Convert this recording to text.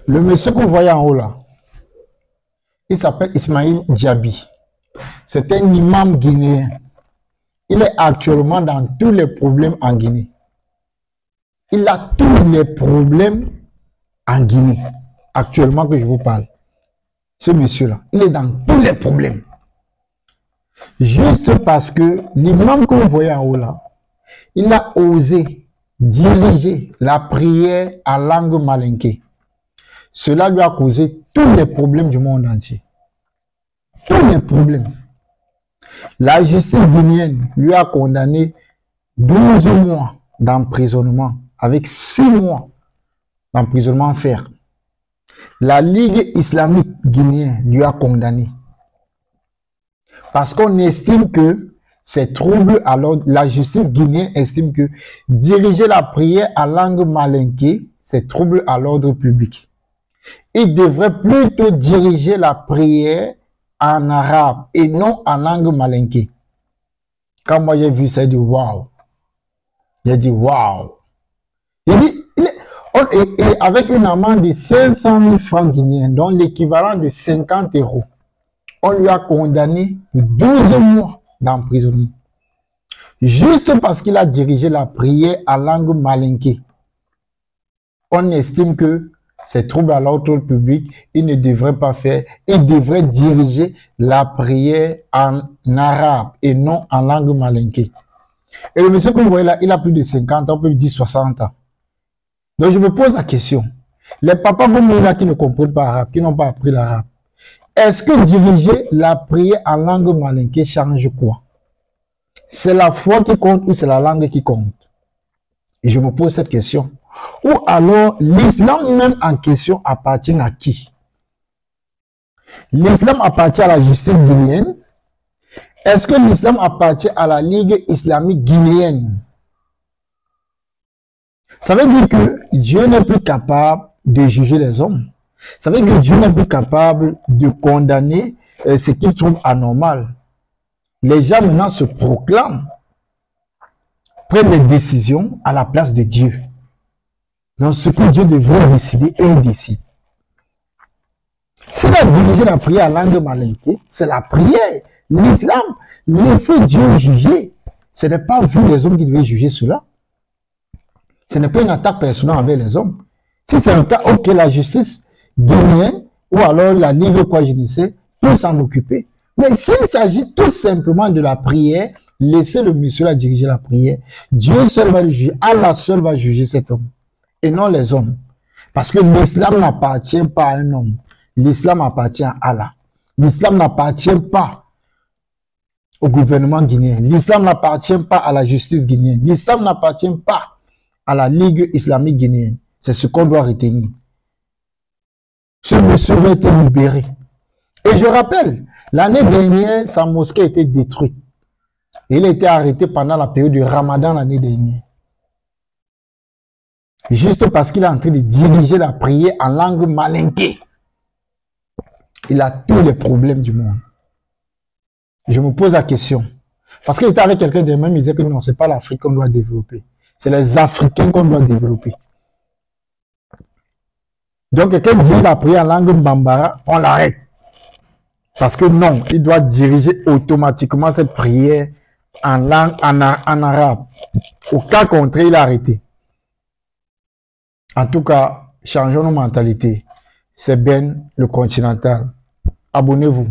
Le monsieur que vous voyez en haut là, il s'appelle Ismaïl Diaby. C'est un imam guinéen. Il est actuellement dans tous les problèmes en Guinée. Il a tous les problèmes en Guinée, actuellement que je vous parle. Ce monsieur-là, il est dans tous les problèmes. Juste parce que l'imam que vous voyez en haut là, il a osé diriger la prière en langue malinké. Cela lui a causé tous les problèmes du monde entier. Tous les problèmes. La justice guinéenne lui a condamné 12 mois d'emprisonnement avec 6 mois d'emprisonnement ferme. La Ligue islamique guinéenne lui a condamné. Parce qu'on estime que ces troubles à l'ordre, la justice guinéenne estime que diriger la prière en langue malinké, c'est trouble à l'ordre public. Il devrait plutôt diriger la prière en arabe et non en langue malinké. Quand moi j'ai vu ça, j'ai dit waouh. J'ai dit waouh. Et avec une amende de 500 000 francs guinéens, donc l'équivalent de 50 €, on lui a condamné 12 mois d'emprisonnement. Juste parce qu'il a dirigé la prière en langue malinké. On estime que ces troubles à l'ordre public, il ne devrait pas faire. Il devrait diriger la prière en arabe et non en langue malinké. Et le monsieur que vous voyez là, il a plus de 50 ans, on peut dire 60 ans. Donc je me pose la question. Les papas comme nous là qui ne comprennent pas l'arabe, qui n'ont pas appris l'arabe, est-ce que diriger la prière en langue malinké change quoi? C'est la foi qui compte ou c'est la langue qui compte? Et je me pose cette question. Ou alors l'islam même en question appartient à qui? L'islam appartient à la justice guinéenne? Est-ce que l'islam appartient à la Ligue islamique guinéenne? Ça veut dire que Dieu n'est plus capable de juger les hommes. Ça veut dire que Dieu n'est plus capable de condamner ce qu'il trouve anormal. Les gens maintenant se proclament, prennent des décisions à la place de Dieu. Donc ce que Dieu devrait décider, il décide. S'il a dirigé la prière en langue malinké, c'est la prière. L'islam, laissez Dieu juger. Ce n'est pas vous les hommes qui devez juger cela. Ce n'est pas une attaque personnelle envers les hommes. Si c'est un cas, ok, la justice guinéenne ou alors la Ligue, quoi, je ne sais, peut s'en occuper. Mais s'il s'agit tout simplement de la prière, laissez le monsieur là diriger la prière. Dieu seul va le juger. Allah seul va juger cet homme. Et non les hommes. Parce que l'islam n'appartient pas à un homme. L'islam appartient à Allah. L'islam n'appartient pas au gouvernement guinéen. L'islam n'appartient pas à la justice guinéenne. L'islam n'appartient pas à la Ligue islamique guinéenne. C'est ce qu'on doit retenir. Ce monsieur a été libéré. Et je rappelle, l'année dernière, sa mosquée a été détruite. Il a été arrêté pendant la période du Ramadan l'année dernière. Juste parce qu'il est en train de diriger la prière en langue malinké. Il a tous les problèmes du monde. Je me pose la question. Parce qu'il était avec quelqu'un de même, il disait que non, ce n'est pas l'Afrique qu'on doit développer. C'est les Africains qu'on doit développer. Donc, quelqu'un dit la prière en langue bambara, on l'arrête. Parce que non, il doit diriger automatiquement cette prière en langue, en arabe. Au cas contraire, il a arrêté. En tout cas, changeons nos mentalités. C'est Ben, le Continental. Abonnez-vous.